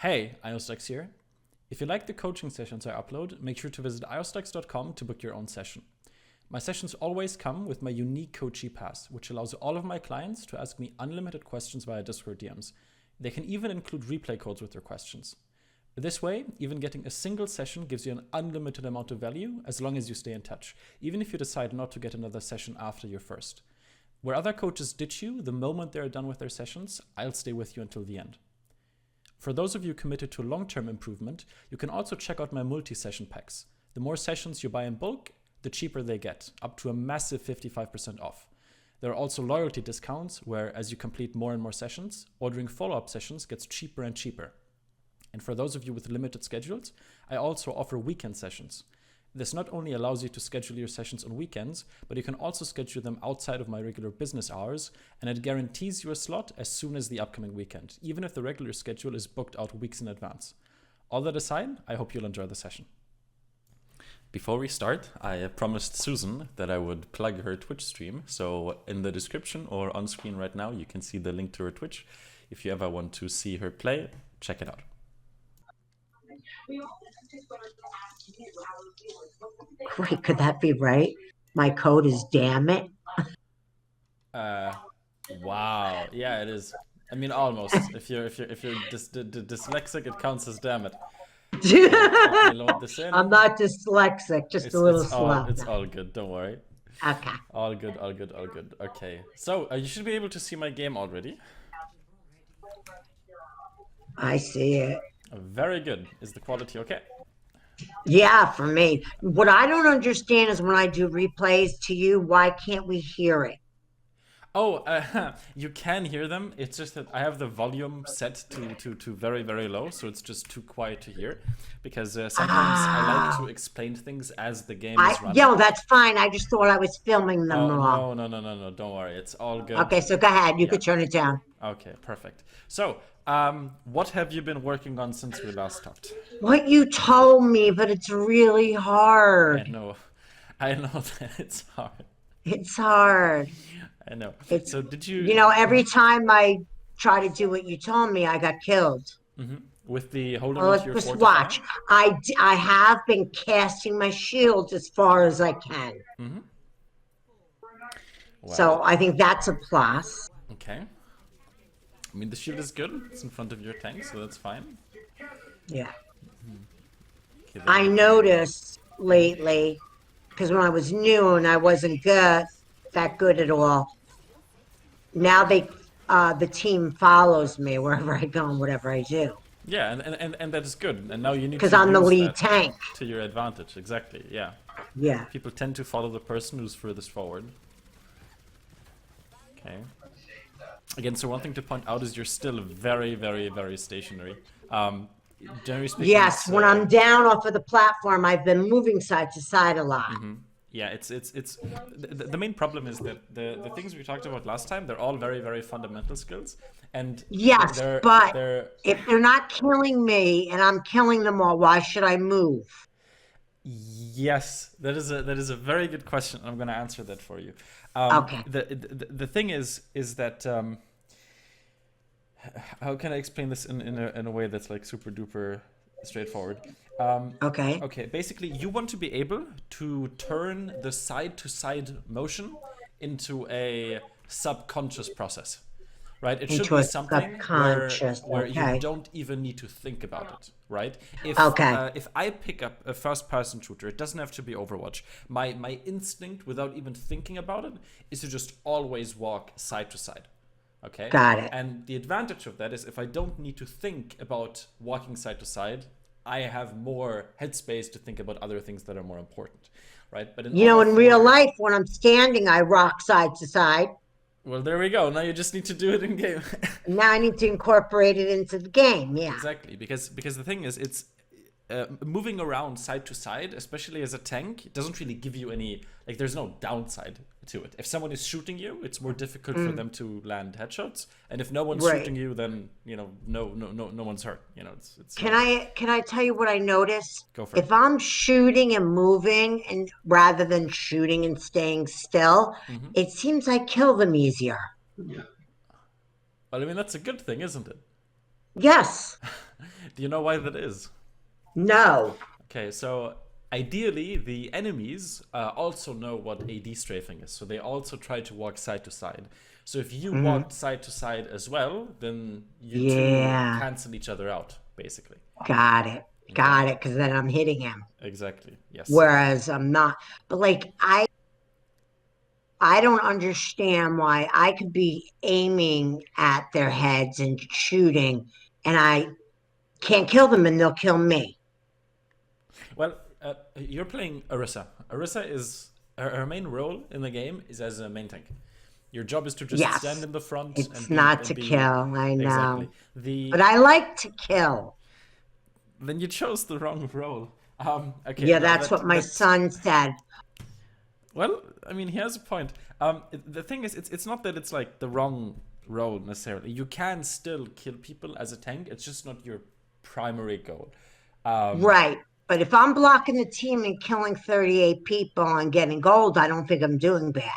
Hey, ioStux here. If you like the coaching sessions I upload, make sure to visit ioStux.com to book your own session. My sessions always come with my unique Coachee Pass, which allows all of my clients to ask me unlimited questions via Discord DMs. They can even include replay codes with their questions. This way, even getting a single session gives you an unlimited amount of value as long as you stay in touch, even if you decide not to get another session after your first. Where other coaches ditch you the moment they're done with their sessions, I'll stay with you until the end. For those of you committed to long-term improvement, you can also check out my multi-session packs. The more sessions you buy in bulk, the cheaper they get, up to a massive 55% off. There are also loyalty discounts where, as you complete more and more sessions, ordering follow-up sessions gets cheaper and cheaper. And for those of you with limited schedules, I also offer weekend sessions. This not only allows you to schedule your sessions on weekends, but you can also schedule them outside of my regular business hours, and it guarantees you a slot as soon as the upcoming weekend, even if the regular schedule is booked out weeks in advance. All that aside, I hope you'll enjoy the session. Before we start, I promised Susan that I would plug her Twitch stream, so in the description or on screen right now, you can see the link to her Twitch. If you ever want to see her play, check it out. Wait, could that be right? My code is damn it. Wow. Yeah, it is. I mean, almost. If you're dyslexic, it counts as damn it. Let me load this in. I'm not dyslexic, just a little slow. It's all good. Don't worry. Okay. All good. Okay. So you should be able to see my game already. I see it. Very good. Is the quality okay? Yeah, for me. What I don't understand is when I do replays to you, why can't we hear it? Oh, you can hear them. It's just that I have the volume set to very, very low, so it's just too quiet to hear. Because sometimes I like to explain things as the game is running. Yeah, that's fine. I just thought I was filming them wrong. No. Don't worry. It's all good. Okay, so go ahead. You could turn it down. Okay, perfect. So, what have you been working on since we last talked? What you told me, but it's really hard. I know that it's hard. It's hard. I know. So did you... You know, every time I try to do what you told me, I got killed. With the holding onto your just watch. I have been casting my shield as far as I can. Wow. So I think that's a plus. Okay. I mean, the shield is good. It's in front of your tank, so that's fine. Yeah. Okay, I noticed lately, because when I was new and I wasn't that good at all, now the team follows me wherever I go and whatever I do. Yeah, and that is good. And now you need to because I'm the lead tank to your advantage. Exactly. Yeah. Yeah. People tend to follow the person who's furthest forward. Okay. Again, so one thing to point out is you're still very, very, very stationary. Generally speaking. Yes, when I'm down off of the platform, I've been moving side to side a lot. Yeah, it's the main problem is that the things we talked about last time, they're all very, very fundamental skills. And yes, but if they're not killing me and I'm killing them all, why should I move? Yes, that is a very good question. I'm going to answer that for you. Okay. The thing is that how can I explain this in a way that's like super duper straightforward? Okay. Basically, you want to be able to turn the side-to-side motion into a subconscious process, right? It should be something where you don't even need to think about it, right? If I pick up a first-person shooter, it doesn't have to be Overwatch. My instinct, without even thinking about it, is to just always walk side to side. Okay. Got it. And the advantage of that is if I don't need to think about walking side to side, I have more headspace to think about other things that are more important, right? But in real life, when I'm standing, I rock side to side. Well, there we go. Now you just need to do it in game. Now I need to incorporate it into the game. Yeah. Exactly, because the thing is, it's moving around side to side, especially as a tank, it doesn't really give you any, like, there's no downside to it. If someone is shooting you, it's more difficult for them to land headshots, and if no one's shooting you, then no one's hurt. It's can I tell you what I noticed? Go for it. If I'm shooting and moving and rather than shooting and staying still, it seems I kill them easier. Well, I mean, that's a good thing, isn't it? Yes. Do you know why that is? No. Okay, so ideally, the enemies also know what AD strafing is, so they also try to walk side to side. So if you Mhm. walked side to side as well, then you two Yeah. cancel each other out, basically. Got it. Okay, Got it. Because then I'm hitting him. exactly. Yes. Whereas I'm not. But like I don't understand why I could be aiming at their heads and shooting, and I can't kill them, and they'll kill me. Well, you're playing Orisa. Orisa is her main role in the game is as a main tank. Your job is to just stand Yes, in the front it's and be not to kill. I exactly know, the. but I like to kill. Then you chose the wrong role. Okay, Yeah, no, that's what my that son said. well, I mean, he has a point. The thing is, it's not that it's like the wrong role necessarily. You can still kill people as a tank. It's just not your primary goal. Um, Right. But if I'm blocking the team and killing 38 people and getting gold, I don't think I'm doing bad.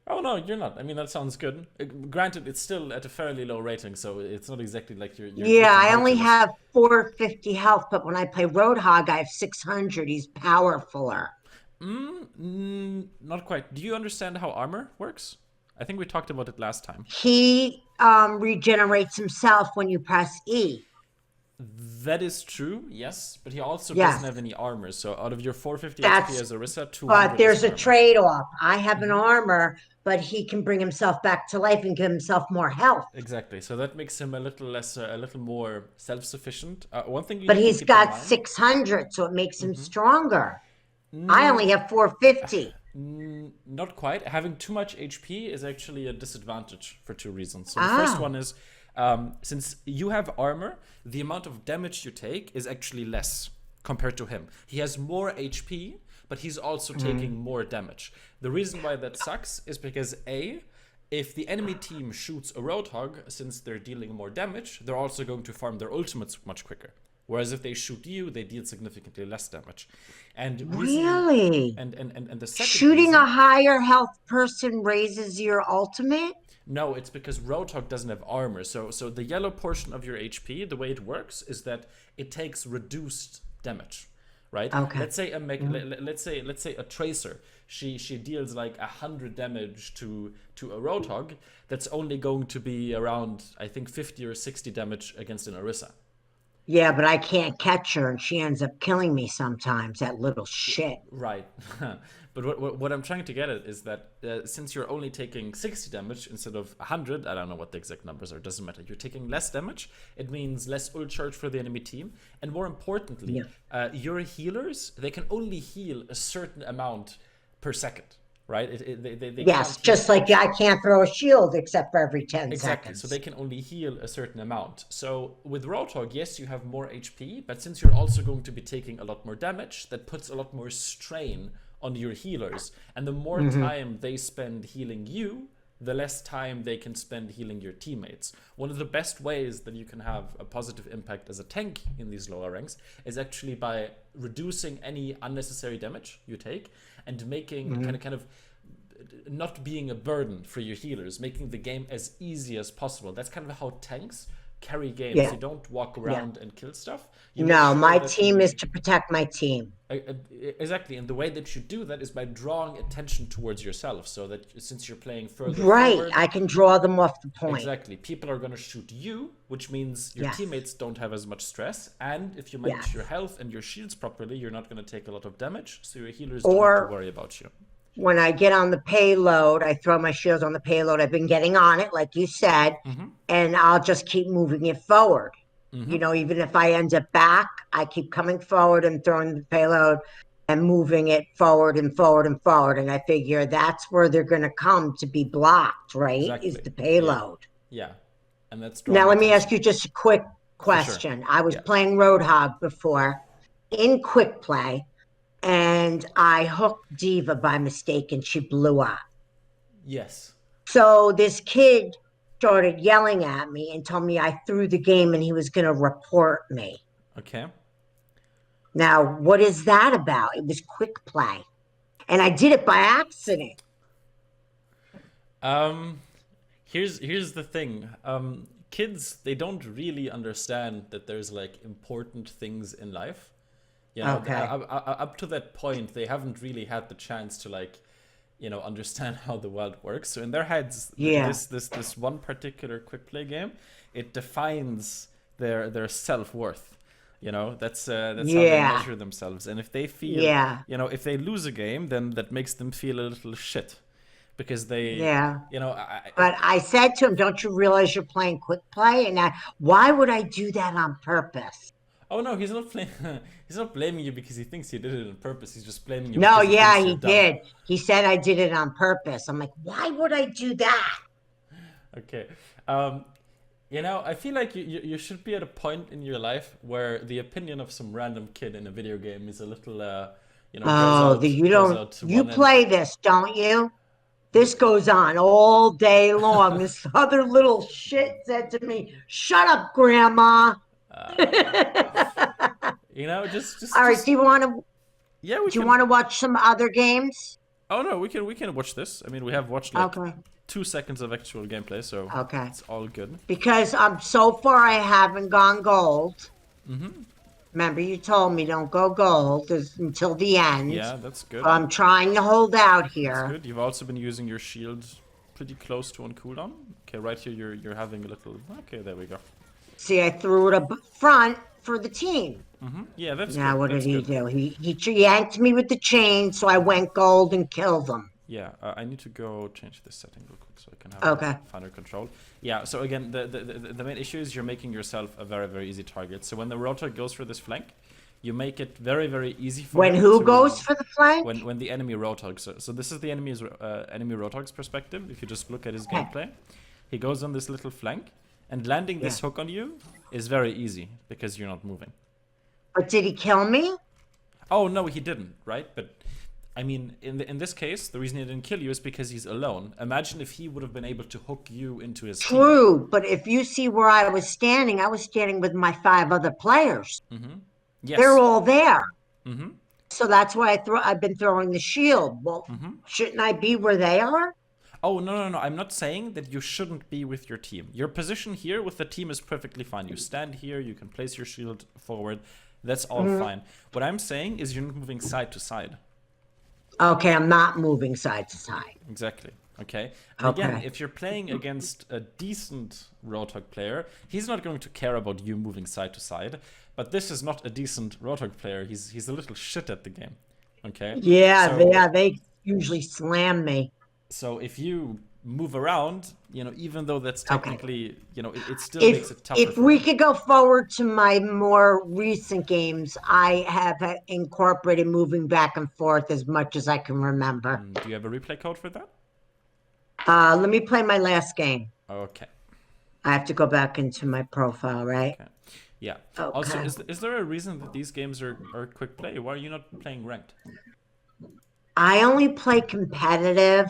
oh no, you're not. I mean, that sounds good. Granted, it's still at a fairly low rating, so it's not exactly like you're Yeah, taking I only Hercules. have 450 health, but when I play Roadhog, I have 600. He's powerfuler. Not quite. Do you understand how armor works? I think we talked about it last time. He regenerates himself when you press E. That is true, yes, but he also doesn't Yes, have any armor. So out of your 450 HP that's, as Orisa, but 200 is there's a armor. trade off. I have an armor, but he can bring himself back to life and give himself more health. Exactly. So that makes him a little less, a little more self-sufficient. One thing you But need to he's keep in got mind. 600, so it makes him stronger. I Mm, only have 450. Not quite. Having too much HP is actually a disadvantage for two reasons. So the first Oh, one is since you have armor, the amount of damage you take is actually less compared to him. He has more HP, but he's also taking more damage. The reason why that sucks is because A, if the enemy team shoots a Roadhog, since they're dealing more damage, they're also going to farm their ultimates much quicker. Whereas if they shoot you, they deal significantly less damage. And reason really? and the second Shooting a reason, higher health person raises your ultimate? no, it's because Roadhog doesn't have armor. So the yellow portion of your HP, the way it works is that it takes reduced damage, right? Okay. Let's say let's say a tracer. She deals like 100 damage to a Roadhog. That's only going to be around, I think, 50 or 60 damage against an Orisa. Yeah, but I can't catch her, and she ends up killing me sometimes, that little shit. Right. But what I'm trying to get at is that since you're only taking 60 damage instead of 100, I don't know what the exact numbers are, doesn't matter. You're taking less damage. It means less ult charge for the enemy team. And more importantly, Yeah. your healers, they can only heal a certain amount per second, right? They can't Yes, heal. just like I can't throw a shield except for every 10 Exactly. So they seconds. can only heal a certain amount. So with Roadhog, yes, you have more HP, but since you're also going to be taking a lot more damage, that puts a lot more strain on your healers. And the more Hmm. time they spend healing you, the less time they can spend healing your teammates. One of the best ways that you can have a positive impact as a tank in these lower ranks is actually by reducing any unnecessary damage you take and making kind of not being a burden for your healers, making the game as easy as possible. That's kind of how tanks carry games. Yeah, You don't walk yeah. around and kill stuff. You make No, sure my that team is the to protect my team. uh, uh, exactly, and the way that you do that is by drawing attention towards yourself. So that since you're playing further Right, forward, I can draw them off the point. exactly, people are going to shoot you, which means your Yes, teammates don't have as much stress. And if you manage your yes. health and your shields properly, you're not going to take a lot of damage. So your healers don't have to Or worry about you. when I get on the payload, I throw my shields on the payload. I've been getting on it, like you said, and I'll just keep moving it forward. Even if I end up back, I keep coming forward and throwing the payload and moving it forward and forward and forward. And I figure that's where they're going to come to be blocked, right? Is Exactly. the Yeah. payload. Yeah. And that's Now, drawing let me ask attention. you just a quick For sure. question. I was Yeah. playing Roadhog before in quick play, and I hooked Diva by mistake and she blew up. Yes. So this kid started yelling at me and told me I threw the game and he was going to report me. Okay. Now, what is that about? It was quick play. And I did it by accident. Um here's the thing. kids, they don't really understand that there's like important things in life. You know, Okay. up to that point, they haven't really had the chance to like, understand how the world works. So in their heads, Yeah. this one particular quick play game, it defines their self-worth. That's how they Yeah. measure themselves. And if they feel, Yeah. if they lose a game, then that makes them feel a little shit because they, Yeah. I But I said to him, "Don't you realize you're playing quick play?" And why would I do that on purpose? oh no, he's not playing. He's not blaming you because he thinks you did it on purpose. He's just blaming you No, because he yeah, thinks you're he dumb. did. He said I did it on purpose. I'm like, why would I do that? Okay. Um, I feel like you should be at a point in your life where the opinion of some random kid in a video game is a little, Oh, goes out to you one end. play this, don't you? This goes on all day long. This other little shit said to me, "Shut up, Grandma." All right, Just yeah, we do you can. want to watch some other games? Oh no, we can watch this. I mean, we have watched like Okay. 2 seconds of actual gameplay, so Okay. it's all good. Because so far I haven't gone gold. Remember, you told me don't go gold until the end. Yeah, that's good. I'm trying to hold out That's here. good. You've also been using your shield pretty close to on cooldown. Okay, right here you're having a little. Okay, there we go. See, I threw it up front for the team. Yeah, that's Now, good. what did That's he good. do? He yanked me with the chain, so I went gold and killed him. Yeah, I need to go change this setting real quick so I can have Okay. finer control. Yeah, so again, the main issue is you're making yourself a very, very easy target. So when the rotor goes for this flank, you make it very, very easy for When him who to, goes for the flank? when the enemy rotogs. So this is the enemy rotog's perspective. If you just look at his Okay. gameplay, he goes on this little flank, and landing this Yeah. hook on you is very easy because you're not moving. But did he kill me? Oh no, he didn't, right? But I mean, in this case, the reason he didn't kill you is because he's alone. Imagine if he would have been able to hook you into his team. True, but if you see where I was standing with my 5 other players. Yes. They're all there. So that's why I've been throwing the shield. Well, shouldn't I be where they are? Oh, no. I'm not saying that you shouldn't be with your team. Your position here with the team is perfectly fine. You stand here, you can place your shield forward. That's all fine. What I'm saying is you're not moving side to side. Okay, I'm not moving side to side. Exactly. Okay. And again, Okay. if you're playing against a decent Roadhog player, he's not going to care about you moving side to side. But this is not a decent Roadhog player. He's a little shit at the game. Okay. Yeah, they usually slam me. So if you move around, even though that's Okay. technically, it still makes it tougher. If we could go forward to my more recent games, I have incorporated moving back and forth as much as I can remember. Do you have a replay code for that? Let me play my last game. Okay. I have to go back into my profile, right? Okay. Yeah. Okay. Also, is there a reason that these games are quick play? Why are you not playing ranked? I only play competitive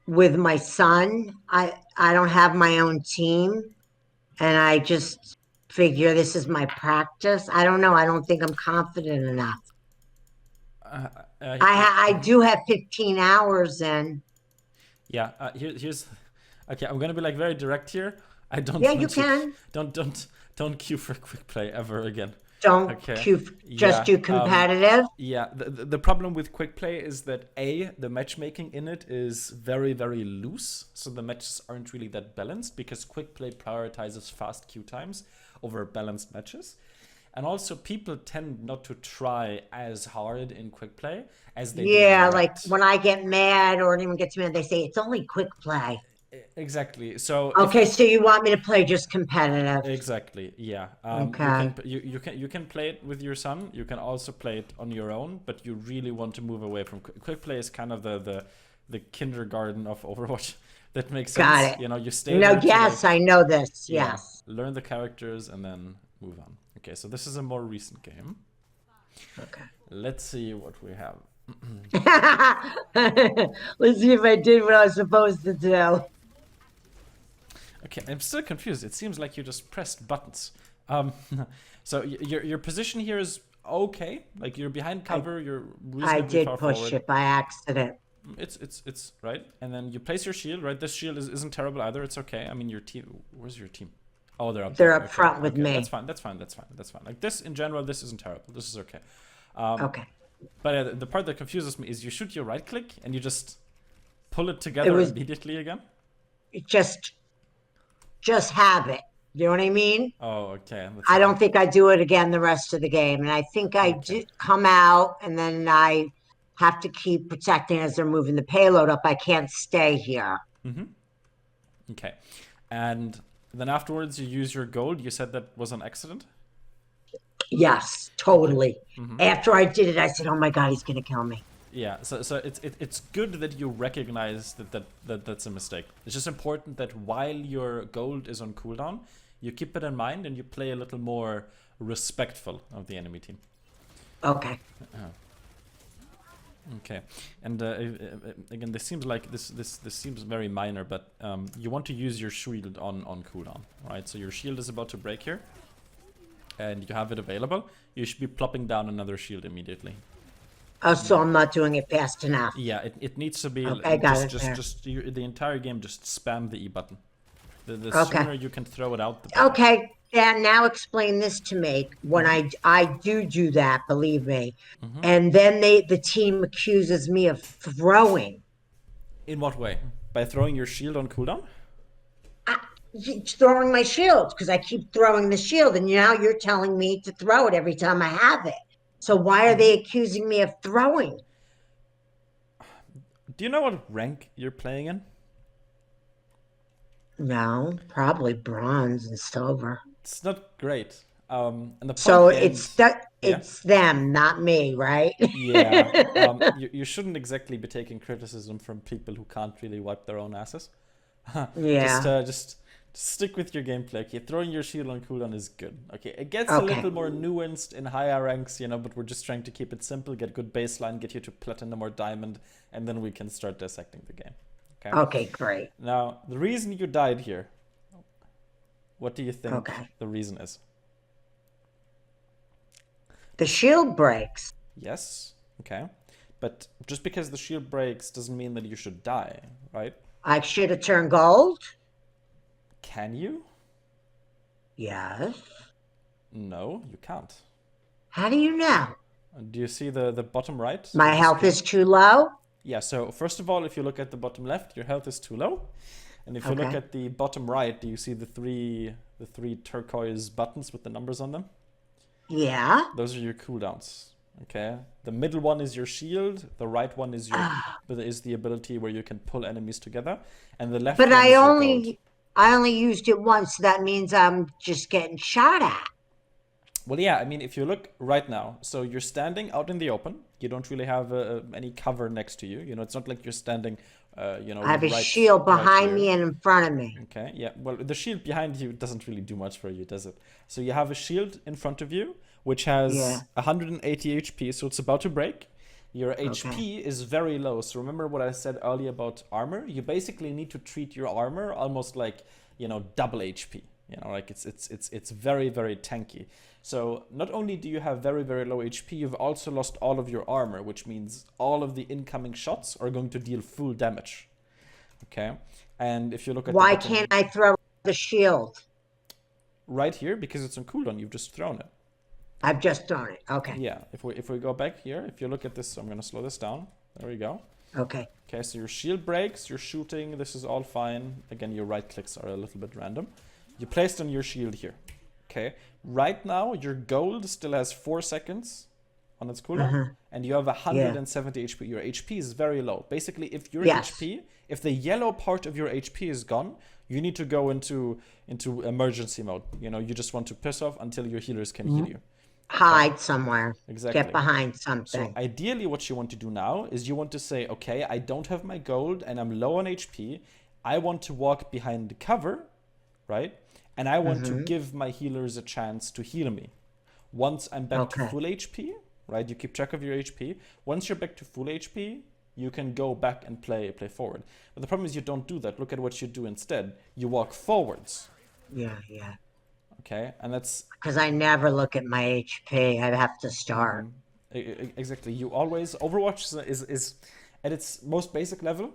with my son. I don't have my own team, and I just figure this is my practice. I don't know. I don't think I'm confident enough. I do have 15 hours in. Yeah. Here's. Okay, I'm gonna be like very direct here. I don't. Yeah, want you to, can. Don't queue for quick play ever again. Don't Okay. just do competitive. Yeah, the problem with quick play is that the matchmaking in it is very, very loose, so the matches aren't really that balanced because quick play prioritizes fast queue times over balanced matches. And also people tend not to try as hard in quick play as they do in Yeah, like ranked. when I get mad or anyone gets mad, they say it's only quick play. Exactly. So Okay, so you want me to play just competitive? exactly, yeah. Okay. You can play it with your son. You can also play it on your own, but you really want to move away from quick play. Is kind of the kindergarten of Overwatch. That makes sense. Got it. You stay No, there to, yes, like, I know this. yeah, Yes. learn the characters and then move on. Okay, so this is a more recent game. Okay. Let's see what we have. Let's see if I did what I was supposed to do. Okay, I'm still confused. It seems like you just pressed buttons. So your position here is okay. Like you're behind cover. You're reasonably I did far push forward. it by accident. It's right. And then you place your shield. Right, this shield isn't terrible either. It's okay. I mean, your team. Where's your team? Oh, they're up They're there. up Okay, front with okay, that's me. fine. That's fine. That's fine. That's fine. Like this in general, this isn't terrible. This is okay. Okay. But the part that confuses me is you shoot your right click and you just pull it It together was immediately again. just have it. You know what I mean? Oh, okay. That's I okay. don't think I do it again the rest of the game. And I think I Okay. come out and then I have to keep protecting as they're moving the payload up. I can't stay here. Okay. And then afterwards, you use your gold. You said that was an accident. Yes, Okay. totally. After I did it, I said, "Oh my God, he's gonna kill me." Yeah. So it's good that you recognize that that's a mistake. It's just important that while your gold is on cooldown, you keep it in mind and you play a little more respectful of the enemy team. Okay. Okay, and again, this seems like this seems very minor, but you want to use your shield on cooldown, right? So your shield is about to break here, and you have it available. You should be plopping down another shield immediately. Oh, so I'm not doing it fast enough. Yeah, it needs to be Okay, got it there. the entire game. Just spam the E button. The Okay. sooner you can throw it out, the better. Okay. And now explain this to me. When I do that, believe me, and then the team accuses me of throwing. In what way? By throwing your shield on cooldown? Throwing my shield because I keep throwing the shield, and now you're telling me to throw it every time I have it. So why are they accusing me of throwing? Do you know what rank you're playing in? No, probably bronze and silver. It's not great. And the point So being, yeah. it's them, not me, right? Yeah, you shouldn't exactly be taking criticism from people who can't really wipe their own asses. Yeah. Just stick with your gameplay. Okay, throwing your shield on cooldown is good. Okay, it gets a Okay. little more nuanced in higher ranks, but we're just trying to keep it simple, get good baseline, get you to platinum or diamond, and then we can start dissecting the game. Okay. Okay, great. Now, the reason you died here, what do you think Okay. the reason is? The shield breaks. Yes. Okay. But just because the shield breaks doesn't mean that you should die, right? I should have turned gold. Can you? Yes. No, you can't. How do you know? Do you see the bottom right? My of the health screen? is too low. Yeah, so first of all, if you look at the bottom left, your health is too low. And if you look Okay. at the bottom right, do you see the three turquoise buttons with the numbers on them? Yeah. Those are your cooldowns. Okay. The middle one is your shield. The right one is your is the ability where you can pull enemies together, and the left But one is your gold. I only used it once. So that means I'm just getting shot at. Well, yeah, I mean, if you look right now, so you're standing out in the open. You don't really have any cover next to you. It's not like you're standing, I have a shield behind me and in front of me. Okay, yeah. Well, the shield behind you doesn't really do much for you, does it? So you have a shield in front of you, which has 180 HP, so it's about to break. Your HP is very low. So remember what I said earlier about armor? You basically need to treat your armor almost like, double HP. Like it's very, very tanky. So not only do you have very, very low HP, you've also lost all of your armor, which means all of the incoming shots are going to deal full damage. Okay? And if you look at Why can't I throw the shield? Right here, because it's on cooldown, you've just thrown it. I've just thrown it. Okay. Yeah, if we go back here, if you look at this, I'm going to slow this down. There we go. Okay. Okay, so your shield breaks, you're shooting, this is all fine. Again, your right clicks are a little bit random. You placed on your shield here. Okay, right now your gold still has 4 seconds on its cooldown, and you have 170 HP. Your HP is very low. Basically, if your if the yellow part of your HP is gone, you need to go into emergency mode. You just want to piss off until your healers can heal you. Hide somewhere. Exactly. Get behind something. So ideally what you want to do now is you want to say, okay, I don't have my gold and I'm low on HP. I want to walk behind the cover, right? And I want to give my healers a chance to heal me. Once I'm back to full HP, right? You keep track of your HP. Once you're back to full HP, you can go back and play forward. But the problem is you don't do that. Look at what you do instead. You walk forwards. Yeah. Okay, and that's because I never look at my HP. I have to start. Exactly. You always Overwatch is at its most basic level.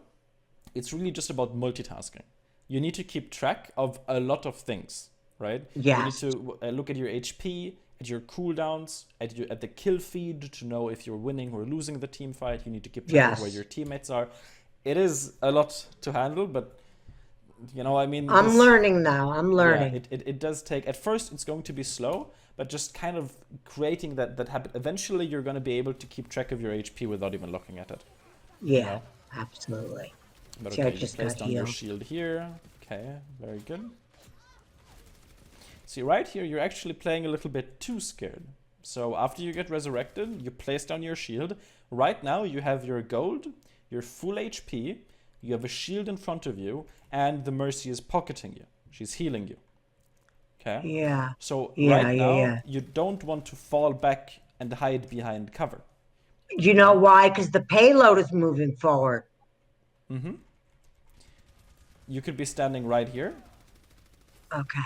It's really just about multitasking. You need to keep track of a lot of things. right? You need Yes. to look at your HP, at your cooldowns, at the kill feed to know if you're winning or losing the team fight. You need to keep track of where Yes. your teammates are. It is a lot to handle, but I mean, I'm this, learning now. I'm yeah, learning. it does take, at first it's going to be slow, but just kind of creating that habit. Eventually you're going to be able to keep track of your HP without even looking at it, you Yeah, know? absolutely. But See, I okay, you just got placed down your healed. shield here. Okay, very good. See, right here, you're actually playing a little bit too scared. So after you get resurrected, you place down your shield. Right now, you have your gold, your full HP, you have a shield in front of you, and the Mercy is pocketing you. She's healing you. Okay? Yeah. So Yeah, right yeah, now, yeah. you don't want to fall back and hide behind cover. You know Okay? why? Because the payload is moving forward. Mm-hmm. You could be standing right here, Okay.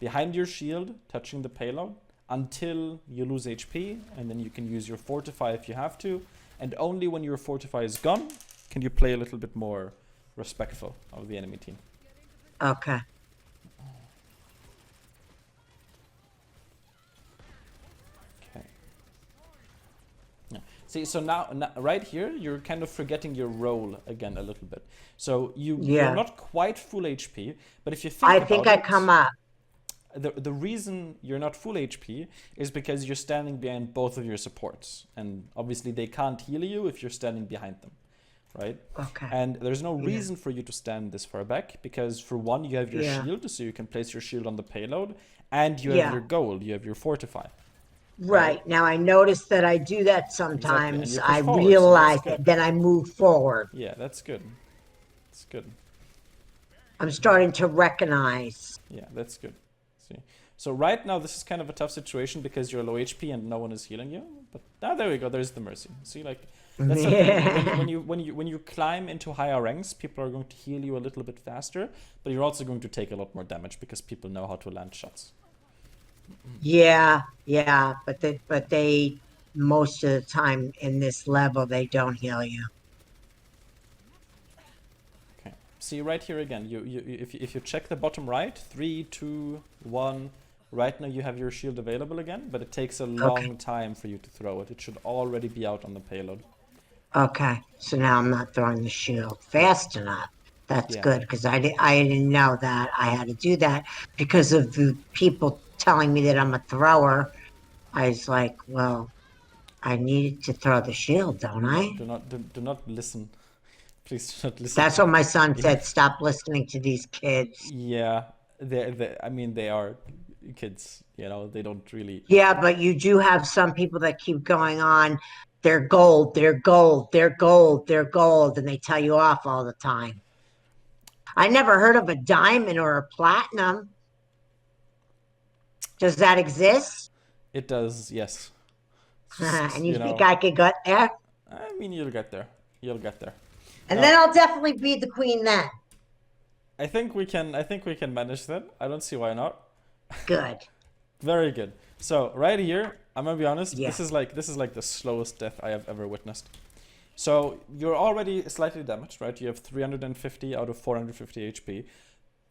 behind your shield, touching the payload, until you lose HP, and then you can use your Fortify if you have to. And only when your Fortify is gone can you play a little bit more respectful of the enemy team. Okay. Okay. Yeah. See, so now right here, you're kind of forgetting your role again a little bit. So you're Yeah. not quite full HP, but if you think I think about I it, come up. the reason you're not full HP is because you're standing behind both of your supports, and obviously they can't heal you if you're standing behind them, right? Okay. And there's no Yeah. reason for you to stand this far back, because for one, you have your Yeah. shield, so you can place your shield on the payload, and you have Yeah. your gold, you have your Fortify, right? Right. Now I notice that I do that Exactly, and sometimes. you I push forward, so that's realize good. that then I move forward. Yeah, that's good. That's good. I'm starting to recognize. Yeah, that's good. See, so right now this is kind of a tough situation because you're low HP and no one is healing you. But now there we go. There's the Mercy. See, like that's the thing. When you climb into higher ranks, people are going to heal you a little bit faster, but you're also going to take a lot more damage because people know how to land shots. Yeah, yeah, but they most of the time in this level they don't heal you. Okay. See right here again. If you check the bottom right, 3, 2, 1. Right now you have your shield available again, but it takes a Okay. long time for you to throw it. It should already be out on the payload. Okay. So now I'm not throwing the shield Yeah. fast enough. That's Yeah. good because I didn't know that I had to do that because of the people telling me that I'm a thrower. I was like, well, I needed to throw the shield, don't No, I? do not listen. Please do not listen That's to. what my son Yeah, said. Stop listening to these kids. yeah. I mean, they are kids. They don't really. Yeah, but you do have some people that keep going on. They're gold, they're gold, they're gold, they're gold, and they tell you off all the time. I never heard of a diamond or a platinum. Does that exist? It does, yes. It's just And you think I could get there? I mean, you'll get there. You'll get there. And then Now, I'll definitely be the queen then. I think we can. I think we can manage that. I don't see why not. Good. Very good. So right here, I'm gonna be honest. Yeah. This is like the slowest death I have ever witnessed. So you're already slightly damaged, right? You have 350 out of 450 HP,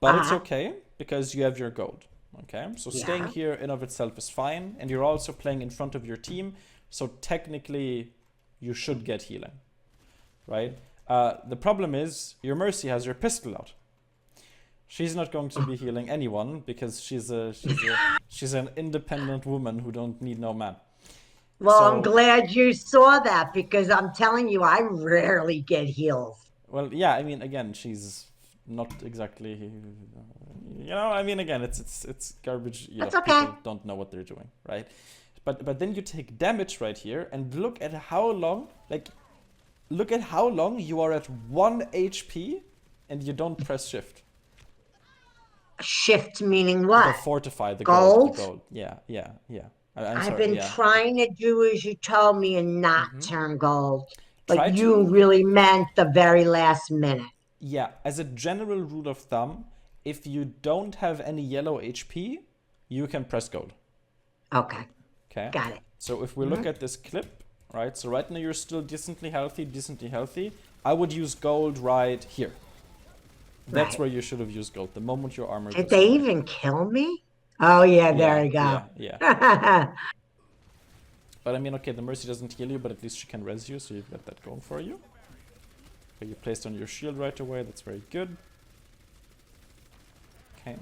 but it's Uh-huh. okay because you have your gold. Okay, so staying Yeah. here in of itself is fine, and you're also playing in front of your team, so technically you should get healing, right? The problem is your Mercy has her pistol out. She's not going to be healing anyone because she's an independent woman who don't need no man. Well, I'm So, glad you saw that because I'm telling you, I rarely get heals. well, yeah, I mean, again, she's not exactly, I mean, again, it's garbage. That's okay. People don't know what they're doing, right? But then you take damage right here and look at how long, you are at 1 HP and you don't press shift. Shift meaning The what? fortify, the Gold? gold. Yeah. I'm I've sorry. been Yeah. trying to do as you told me and not turn gold. But Try you to. really meant the very last minute. Yeah. As a general rule of thumb, if you don't have any yellow HP, you can press gold. Okay. Okay. Got it. So if we look at this clip, right? So right now you're still decently healthy. I would use gold right here. That's Right. where you should have used gold. The moment your armor Did goes they away. even kill me? Oh yeah, there Yeah, you go. yeah, yeah. But I mean, okay, the Mercy doesn't heal you, but at least she can res you, so you've got that going for you. Okay, you placed on your shield right away, that's very good. Okay.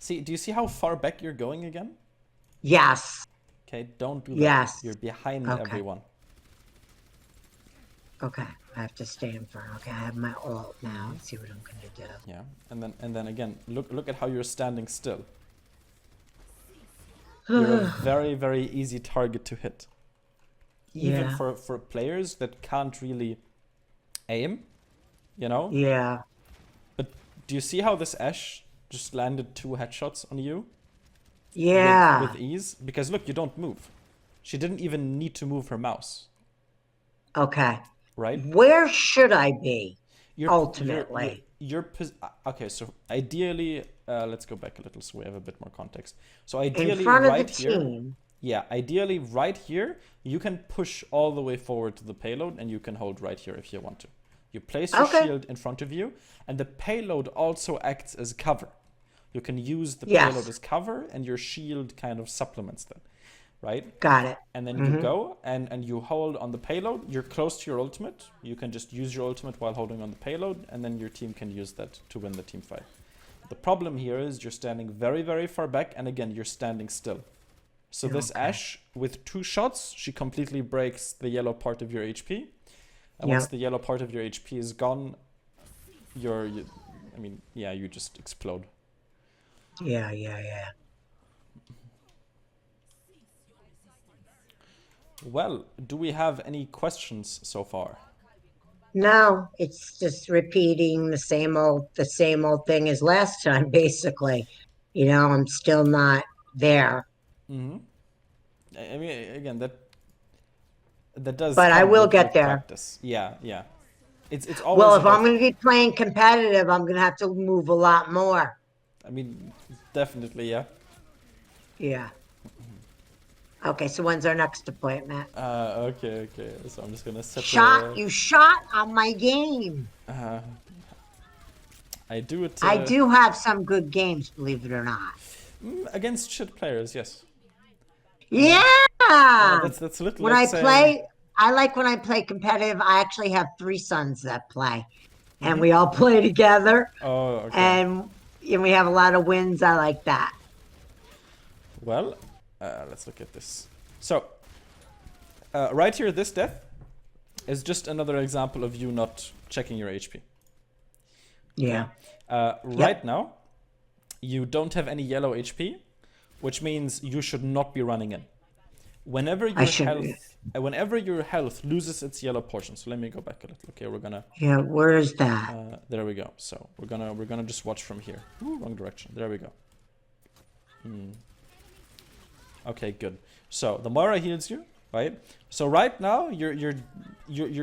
See, do you see how far back you're going again? Yes. Okay, don't do that. Yes. You're behind Okay. everyone. Okay. I have to stay in front. Okay, I have my ult now. Let's see what I'm gonna do. Yeah, and then again, look at how you're standing still. You're a very, very easy target to hit. Even Yeah. for players that can't really aim, you know? Yeah. But do you see how this Ashe just landed 2 headshots on you? Yeah. With ease? Because look, you don't move. She didn't even need to move her mouse, Okay. right? Where should I be You're ultimately? okay, so ideally, let's go back a little so we have a bit more context. So In ideally front of the right here, team. yeah, ideally right here, you can push all the way forward to the payload and you can hold right here if you want to. You place your Okay. shield in front of you and the payload also acts as cover. You can use the Yes. payload as cover and your shield kind of supplements that, right? Got it. And then you go and you hold on the payload. You're close to your ultimate. You can just use your ultimate while holding on the payload, and then your team can use that to win the team fight. The problem here is you're standing very, very far back, and again, you're standing still. So this Ashe, with 2 shots, she completely breaks the yellow part of your HP. And once the yellow part of your HP is gone, you just explode. Yeah. Well, do we have any questions so far? No, it's just repeating the same old thing as last time, basically. I'm still not there. Mm-hmm. I mean, again, that does But I come will get with there. practice. Yeah, yeah. It's Well, always if I'm about. going to be playing competitive, I'm going to have to move a lot more. I mean, definitely, yeah. Yeah. Okay, so when's our next appointment? Okay. So I'm just gonna set You shot on my game. I do it. I do have some good games, believe it or not. Against shit players, yes. Yeah. That's a little When like I saying. play, I like when I play competitive. I actually have 3 sons that play, and we all play together, Oh, okay. and we have a lot of wins. I like that. Well, let's look at this. So, right here, this death is just another example of you not checking your HP. Yeah. Okay? Right now, you don't have any yellow HP, which means you should not be running in. Whenever your health loses its yellow portion. So let me go back a little. Okay, we're gonna. Yeah. Where is that? There we go. So we're gonna just watch from here. Ooh, wrong direction. There we go. Okay, good. So the Moira heals you, right? So right now you're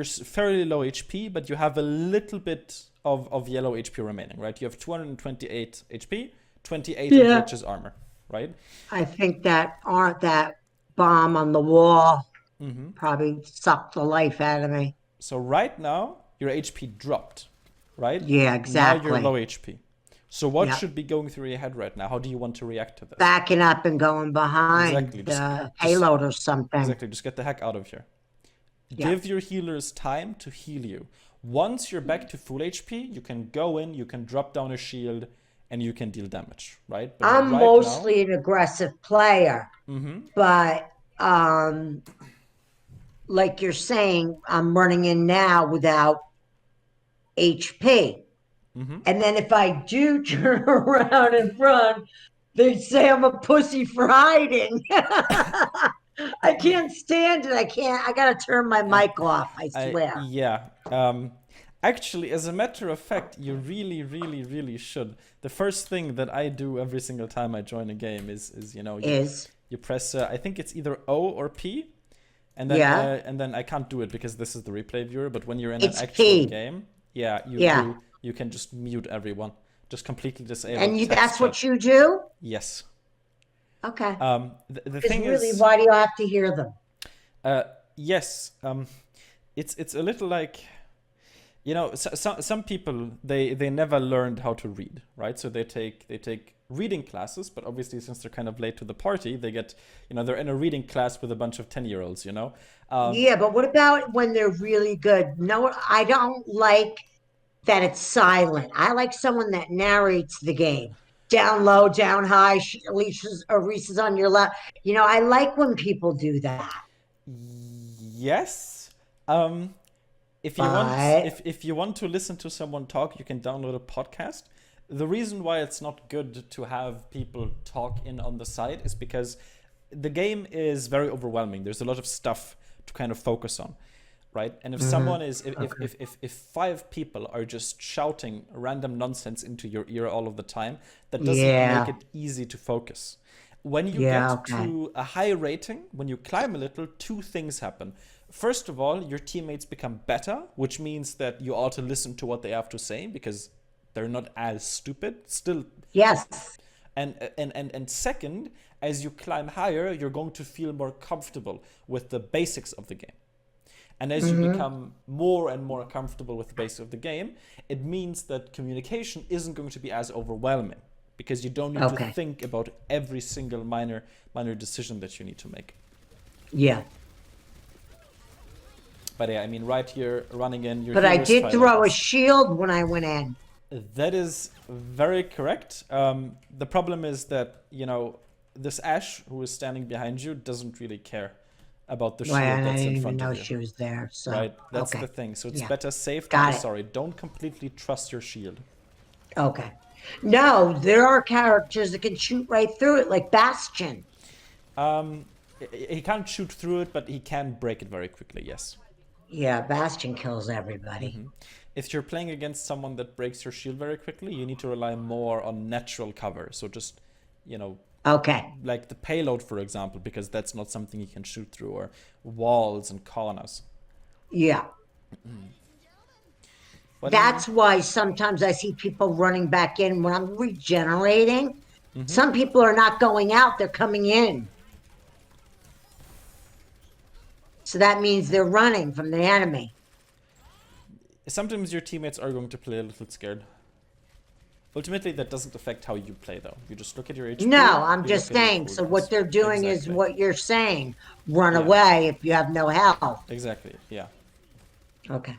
fairly low HP, but you have a little bit of yellow HP remaining, right? You have 228 HP, 28 of which is armor, right? I think that bomb on the wall probably sucked the life out of me. So right now your HP dropped, right? Yeah, Now you're exactly. low HP. So what Yep. should be going through your head right now? How do you want to react to this? Backing up and going behind Exactly. the payload or something. Exactly. Just get the heck out of here. Yep. Give your healers time to heal you. Once you're back to full HP, you can go in, you can drop down a shield, and you can deal damage, right? But I'm mostly an aggressive player, but like you're saying, I'm running in now without HP. And then if I do turn around and run, they say I'm a pussy for hiding. I can't stand it. I gotta turn my mic off, I swear. Yeah. Actually, as a matter of fact, you really, really, really should. The first thing that I do every single time I join a game is you press I think it's either O or P, and then I can't do it because this is the replay viewer. But when you're in an actual game, you can just mute everyone, just completely disable. And that's what you do? Yes. Okay. The thing really, is, why do you have to hear them? yes. It's a little like You know, some people they never learned how to read, right? So they take reading classes, but obviously since they're kind of late to the party, they get, they're in a reading class with a bunch of 10-year-olds, um, Yeah, but what about when they're really good? No, I don't like that it's silent. I like someone that narrates the game. Down low, down high, Alicia's or Reese's on your left. I like when people do that. yes. Um, if you want But if you want to listen to someone talk, you can download a podcast. The reason why it's not good to have people talk in on the side is because the game is very overwhelming. There's a lot of stuff to kind of focus on, right? And if mhm, someone is okay. if five people are just shouting random nonsense into your ear all of the time, that doesn't make Yeah. it easy to focus. When you Yeah, get okay. to a high rating, when you climb a little, two things happen. First of all, your teammates become better, which means that you ought to listen to what they have to say because they're not as stupid. Still, Yes. and second, as you climb higher, you're going to feel more comfortable with the basics of the game. And as you Hmm. become more and more comfortable with the basics of the game, it means that communication isn't going to be as overwhelming because you don't need to Okay. think about every single minor decision that you need to make. Yeah. But yeah, I mean, right here, running in, your But I healers did try their throw a best. shield when I went in. That is very correct. The problem is that, this Ash who is standing behind you doesn't really care about the Right, shield and I that's in didn't even front of know you, she was there. So, right? That's okay. the thing. So it's Yeah. better safe than the Got it. sorry. Don't completely trust your shield. Okay. No, there are characters that can shoot right through it, like Bastion. Um, he can't shoot through it, but he can break it very quickly, yes. Yeah, Bastion kills everybody. If you're playing against someone that breaks your shield very quickly, you need to rely more on natural cover. So just, you know, Okay. like the payload, for example, because that's not something you can shoot through, or walls and corners. Yeah. But I mean, That's why sometimes I see people running back in when I'm regenerating. Some people are not going out, they're coming in. So that means they're running from the enemy. sometimes your teammates are going to play a little scared. Ultimately, that doesn't affect how you play, though. You just look at your HP, No, I'm you look just at your saying. So what cooldowns. they're doing is Exactly. what you're saying. Run Yeah. away if you have no health. Exactly. Yeah. Okay.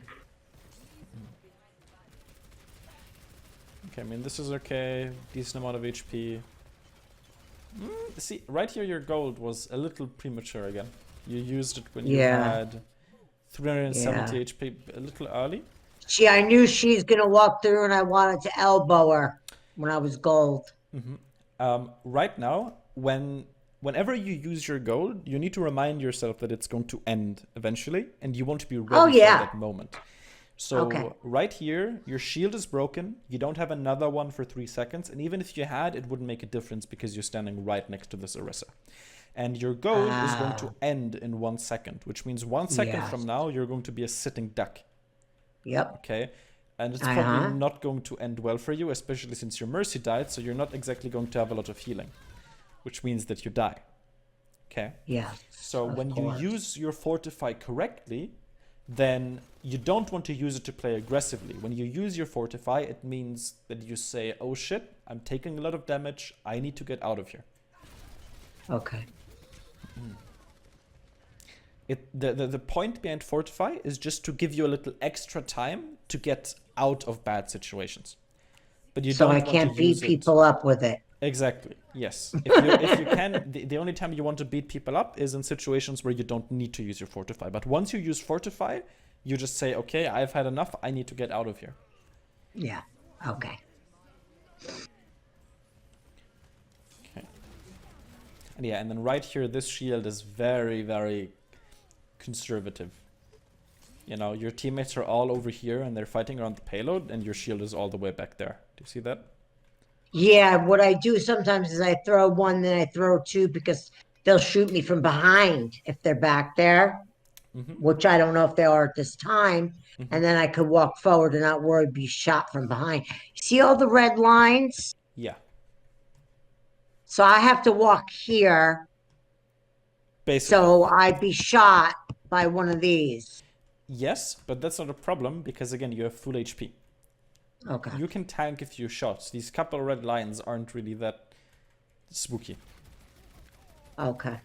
Okay. I mean, this is okay. Decent amount of HP. See, right here, your gold was a little premature again. You used it when you Yeah. had 370 Yeah. HP, a little early. I knew she's gonna walk through and I wanted to elbow her when I was gold. Right now, whenever you use your gold, you need to remind yourself that it's going to end eventually, and you want to be Oh ready for yeah. that moment. Okay. So right here, your shield is broken. You don't have another one for 3 seconds, and even if you had, it wouldn't make a difference because you're standing right next to this Orisa. And your gold is going to Ah, end in 1 second, which means 1 second yeah. from now, you're going to be a sitting duck. Yep. Okay? And it's probably Uh-huh. not going to end well for you, especially since your Mercy died, so you're not exactly going to have a lot of healing, which means that you die. Okay? Yes, So of when you course. use your Fortify correctly, then you don't want to use it to play aggressively. When you use your Fortify, it means that you say, oh shit, I'm taking a lot of damage, I need to get out of here. Okay. The point behind Fortify is just to give you a little extra time to get out of bad situations. But you So I don't want to can't beat use it. people up with it. Exactly. Yes. If you can, the only time you want to beat people up is in situations where you don't need to use your Fortify. But once you use Fortify, you just say, okay, I've had enough. I need to get out of here. Yeah. Okay. Okay. And yeah, and then right here, this shield is very, very conservative. Your teammates are all over here and they're fighting around the payload, and your shield is all the way back there. Do you see that? Yeah, what I do sometimes is I throw one, then I throw two because they'll shoot me from behind if they're back there, which I don't know if they are at this time. And then I could walk forward and not worry, be shot from behind. See all the red lines? Yeah. So I have to walk here Basically. so I'd be shot by one of these. Yes, but that's not a problem because again, you have full HP. Okay. You can tank a few shots. These couple of red lions aren't really that spooky. Okay.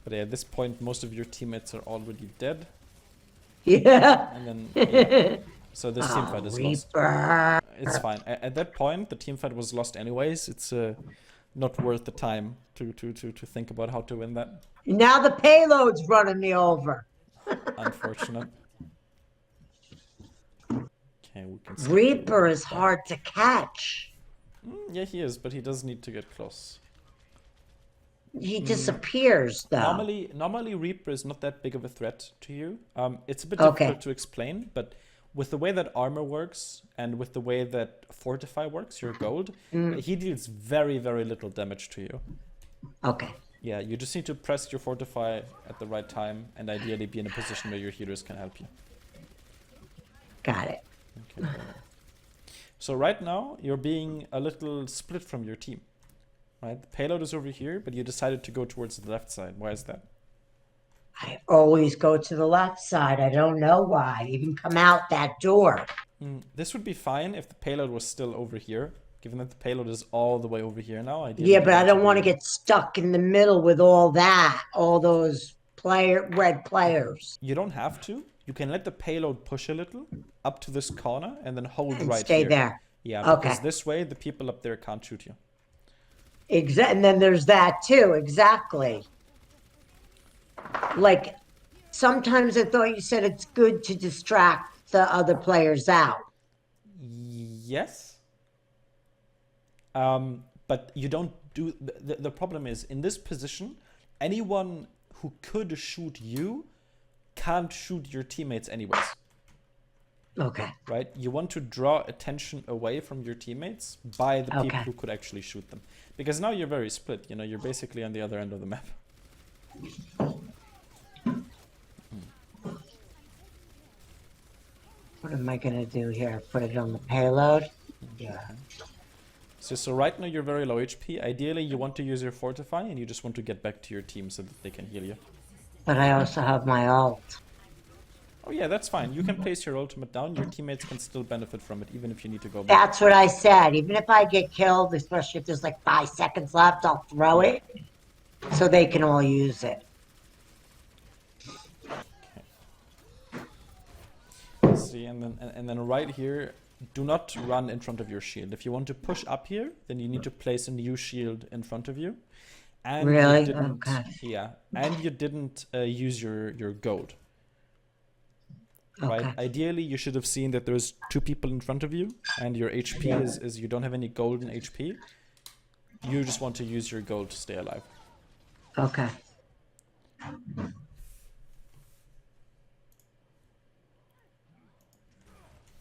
But yeah, at this point, most of your teammates are already dead. Yeah. And then, yeah. So this team fight is lost. Reaper. It's fine. At that point, the team fight was lost anyways. It's not worth the time to think about how to win that. Now the payload's running me over. Unfortunate. Okay, we can skip Reaper the is hard to catch. Yeah, he is, but he does need to get close. He disappears, though. Normally Reaper is not that big of a threat to you. It's a bit Okay. difficult to explain, but with the way that armor works and with the way that fortify works, your gold, he deals very, very little damage to you. Okay. Yeah, you just need to press your fortify at the right time and ideally be in a position where your healers can help you. Got it. Okay. So right now, you're being a little split from your team. Right? The payload is over here, but you decided to go towards the left side. Why is that? I always go to the left side. I don't know why. Even come out that door. This would be fine if the payload was still over here, given that the payload is all the way over here now. Ideally, Yeah, but I don't want to be- get stuck in the middle with all that, all those red players. You don't have to. You can let the payload push a little up to this corner and then hold And right stay here. there. Yeah, Okay. because this way the people up there can't shoot you. And then there's that too. Exactly. Like sometimes I thought you said it's good to distract the other players out. Yes. But you don't do... The problem is, in this position, anyone who could shoot you can't shoot your teammates anyways. Okay. Right? You want to draw attention away from your teammates by the people Okay. who could actually shoot them. Because now you're very split, you know, you're basically on the other end of the map. What am I going to do here? Put it on the payload? Yeah. So right now you're very low HP. Ideally, you want to use your fortify and you just want to get back to your team so that they can heal you. But I also have my ult. Oh yeah, that's fine. You can place your ultimate down. Your teammates can still benefit from it, even if you need to go back. That's what I said. Even if I get killed, especially if there's like 5 seconds left, I'll throw it so they can all use it. See, and then right here, do not run in front of your shield. If you want to push up here, then you need to place a new shield in front of you. And Really? You didn't, Okay. Yeah, and you didn't use your gold. Right? Okay. Ideally, you should have seen that there's 2 people in front of you, and your HP is you don't have any golden HP. You just want to use your gold to stay alive. Okay.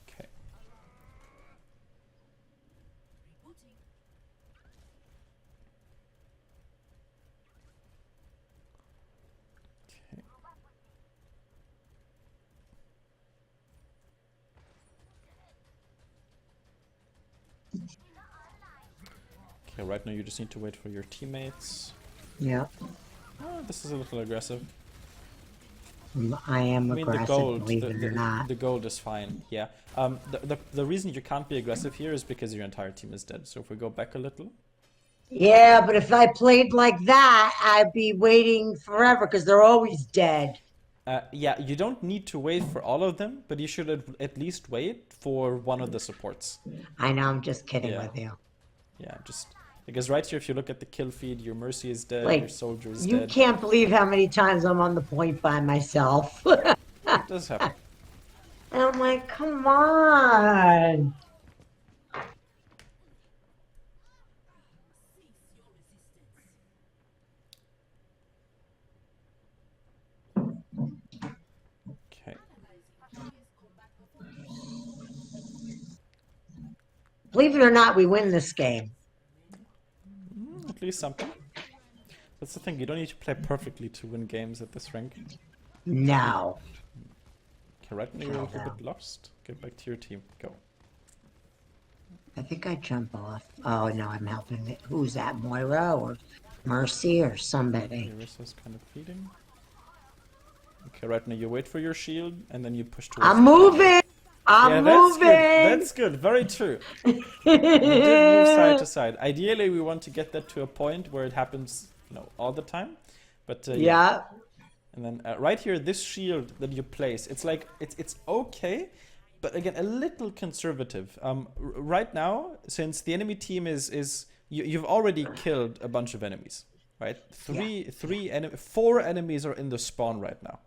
Okay. Okay. Okay, right now you just need to wait for your teammates. Yeah. Oh, this is a little aggressive. I am I mean, aggressive, the gold, believe it or not. the gold is fine. Yeah. The reason you can't be aggressive here is because your entire team is dead. So if we go back a little, Yeah, but if I played like that, I'd be waiting forever because they're always dead. yeah, you don't need to wait for all of them, but you should at least wait for one of the supports. I know, I'm just kidding Yeah. with you. Yeah, just because right here, if you look at the kill feed, your Mercy is dead, Like, your Soldier is You dead. can't believe how many times I'm on the point by myself. And It does happen. I'm like, come on. Okay. Believe it or not, we win this game. At least something. That's the thing, you don't need to play perfectly to win games at this rank. No. Okay, right now you're a little bit lost. Get back to your team. Go. I think I jump off. Oh, no, I'm helping. Who's that, Moira? Or Mercy or somebody. Yurissa's kind of feeding. Okay, right now you wait for your shield, and then you push towards I'm the payload. moving. I'm moving. That's good. Very true. You did move side to side. Ideally, we want to get that to a point where it happens, all the time. But Yeah. And then right here, this shield that you place, it's like it's okay, but again a little conservative. Right now, since the enemy team is you've already killed a bunch of enemies, right? Four enemies are in the spawn right now.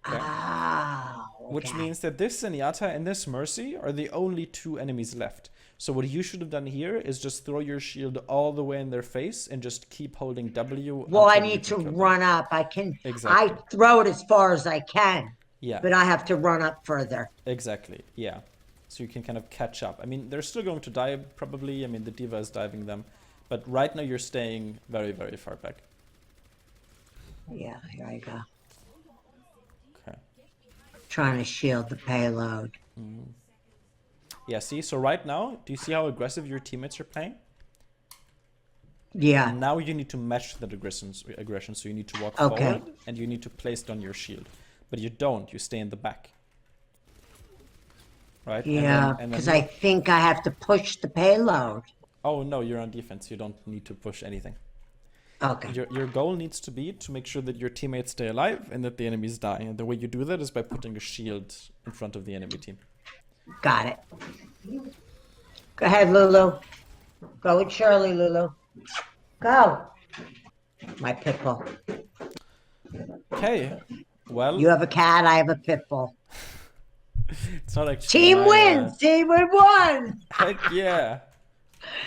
Okay? Okay. Which means that this Zenyatta and this Mercy are the only two enemies left. So what you should have done here is just throw your shield all the way in their face and just keep holding W. Well, I need to run up. Exactly. I throw it as far as I can. Yeah. But I have to run up further. Exactly. Yeah. So you can kind of catch up. I mean, they're still going to die probably. I mean, the D.Va is diving them. But right now you're staying very, very far back. Yeah, here I go. Okay. Trying to shield the payload. Mm. Yeah, see? So right now, do you see how aggressive your teammates are playing? Yeah. And now you need to match that aggression. So you need to walk forward and you need to place down your shield. But you don't. You stay in the back. Right? Yeah, because I think I have to push the payload. Oh, no, you're on defense. You don't need to push anything. Okay. Your goal needs to be to make sure that your teammates stay alive and that the enemies die. And the way you do that is by putting a shield in front of the enemy team. Got it. Go ahead, Lulu. Go with Shirley, Lulu. Go. My pit bull. Okay. Well, you have a cat, I have a pit bull. It's not actually team wins. Team won. Heck yeah.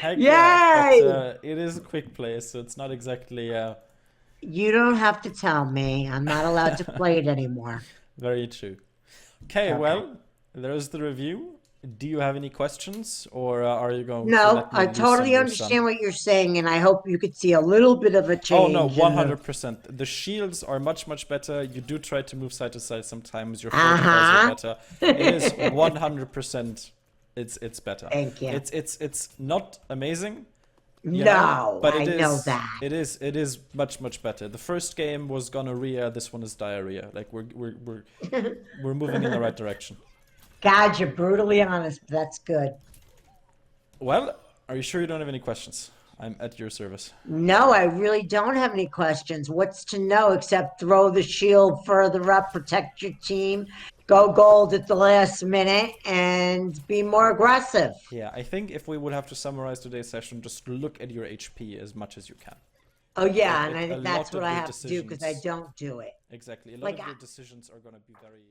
Heck Yay! Yeah. But, it is a quick play, so it's not exactly. You don't have to tell me. I'm not allowed to play it anymore. Very true. Okay, well, there's the review. Do you have any questions, or are you going? No, I totally understand what you're saying, and I hope you could see a little bit of a change. Oh no, 100%. The shields are much better. You do try to move side to side sometimes. Your fortifiers are better. It is 100%. It's better. Thank you. It's not amazing. No, but I know that. It is much better. The first game was gonorrhea. This one is diarrhea. Like we're moving in the right direction. God, you're brutally honest, but that's good. Well, are you sure you don't have any questions? I'm at your service. No, I really don't have any questions. What's to know except throw the shield further up, protect your team, go gold at the last minute, and be more aggressive. Yeah, I think if we would have to summarize today's session, just look at your HP as much as you can. Oh, yeah, and I think that's what I have to do because I don't do it. Exactly. A lot of your decisions are going to be very...